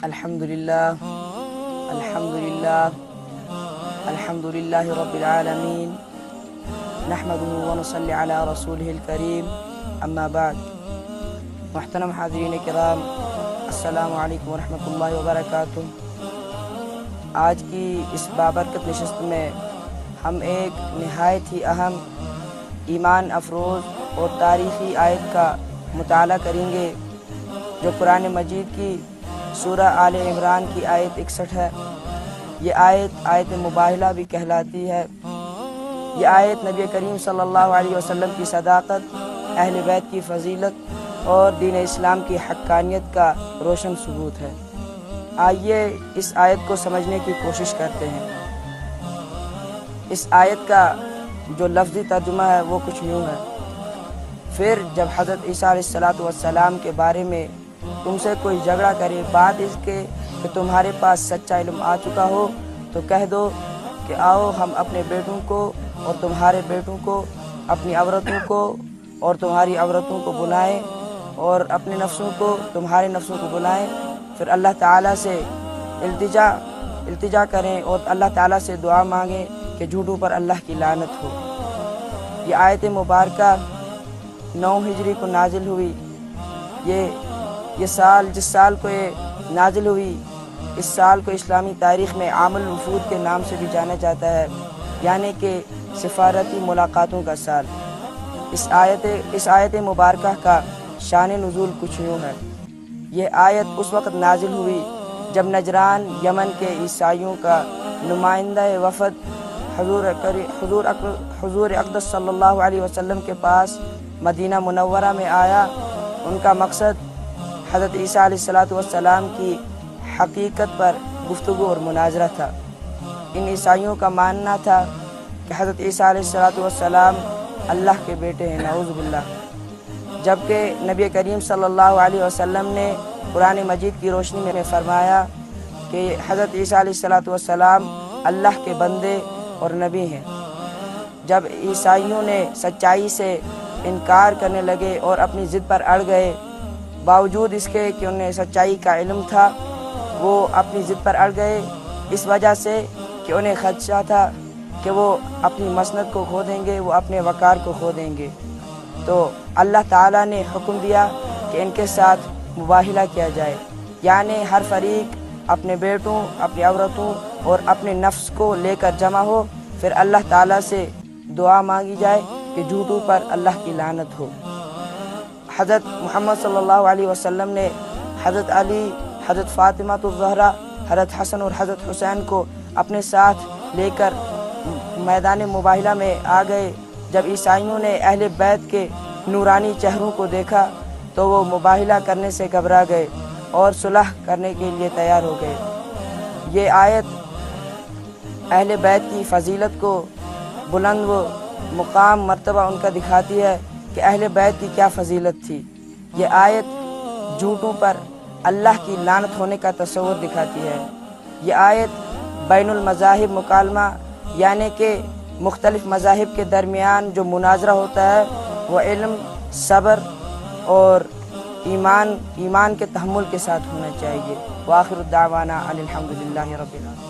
الحمدللہ الحمدللہ الحمدللہ رب العالمین نحمده ونصلی علی رسولہ الکریم اما بعد۔ محترم حاضرین کرام، السلام علیکم ورحمۃ اللہ وبرکاتہ۔ آج کی اس بابرکت نشست میں ہم ایک نہایت ہی اہم ایمان افروز اور تاریخی آیت کا مطالعہ کریں گے، جو قرآن مجید کی سورہ آل عمران کی آیت 61 ہے۔ یہ آیت مباہلہ بھی کہلاتی ہے۔ یہ آیت نبی کریم صلی اللہ علیہ وسلم کی صداقت، اہل بیت کی فضیلت اور دین اسلام کی حقانیت کا روشن ثبوت ہے۔ آئیے اس آیت کو سمجھنے کی کوشش کرتے ہیں۔ اس آیت کا جو لفظی ترجمہ ہے وہ کچھ یوں ہے: پھر جب حضرت عیسیٰ علیہ السلام کے بارے میں تم سے کوئی جھگڑا کرے بات اس کے کہ تمہارے پاس سچا علم آ چکا ہو، تو کہہ دو کہ آؤ ہم اپنے بیٹوں کو اور تمہارے بیٹوں کو، اپنی عورتوں کو اور تمہاری عورتوں کو بلائیں، اور اپنے نفسوں کو تمہارے نفسوں کو بلائیں، پھر اللہ تعالیٰ سے التجا کریں اور اللہ تعالیٰ سے دعا مانگیں کہ جھوٹوں پر اللہ کی لعنت ہو۔ یہ آیت مبارکہ 9 ہجری کو نازل ہوئی۔ یہ سال، جس سال کو یہ نازل ہوئی، اس سال کو اسلامی تاریخ میں عام الوفود کے نام سے بھی جانا جاتا ہے، یعنی کہ سفارتی ملاقاتوں کا سال۔ اس آیت مبارکہ کا شان نزول کچھ یوں ہے۔ یہ آیت اس وقت نازل ہوئی جب نجران یمن کے عیسائیوں کا نمائندہ وفد حضور اقدس صلی اللہ علیہ وسلم کے پاس مدینہ منورہ میں آیا۔ ان کا مقصد حضرت عیسیٰ علیہ السلام کی حقیقت پر گفتگو اور مناظرہ تھا۔ ان عیسائیوں کا ماننا تھا کہ حضرت عیسیٰ علیہ السلام اللہ کے بیٹے ہیں، نعوذ باللہ، جبکہ نبی کریم صلی اللہ علیہ وسلم نے قرآن مجید کی روشنی میں فرمایا کہ حضرت عیسیٰ علیہ السلام اللہ کے بندے اور نبی ہیں۔ جب عیسائیوں نے سچائی سے انکار کرنے لگے اور اپنی ضد پر اڑ گئے، باوجود اس کے کہ انہیں سچائی کا علم تھا، وہ اپنی ضد پر اڑ گئے اس وجہ سے کہ انہیں خدشہ تھا کہ وہ اپنی مسند کو کھو دیں گے، وہ اپنے وقار کو کھو دیں گے۔ تو اللہ تعالیٰ نے حکم دیا کہ ان کے ساتھ مباہلہ کیا جائے، یعنی ہر فریق اپنے بیٹوں، اپنی عورتوں اور اپنے نفس کو لے کر جمع ہو، پھر اللہ تعالیٰ سے دعا مانگی جائے کہ جھوٹوں پر اللہ کی لعنت ہو۔ حضرت محمد صلی اللہ علیہ وسلم نے حضرت علی، حضرت فاطمہ الزہرا، حضرت حسن اور حضرت حسین کو اپنے ساتھ لے کر میدان مباہلہ میں آ گئے۔ جب عیسائیوں نے اہل بیت کے نورانی چہروں کو دیکھا تو وہ مباہلہ کرنے سے گھبرا گئے اور صلح کرنے کے لیے تیار ہو گئے۔ یہ آیت اہل بیت کی فضیلت کو، بلند و مقام مرتبہ ان کا دکھاتی ہے کہ اہل بیت کی کیا فضیلت تھی۔ یہ آیت جھوٹوں پر اللہ کی لعنت ہونے کا تصور دکھاتی ہے۔ یہ آیت بین المذاہب مکالمہ، یعنی کہ مختلف مذاہب کے درمیان جو مناظرہ ہوتا ہے وہ علم، صبر اور ایمان کے تحمل کے ساتھ ہونا چاہیے۔ وآخر الدعوانا ان الحمدللہ رب العالمین۔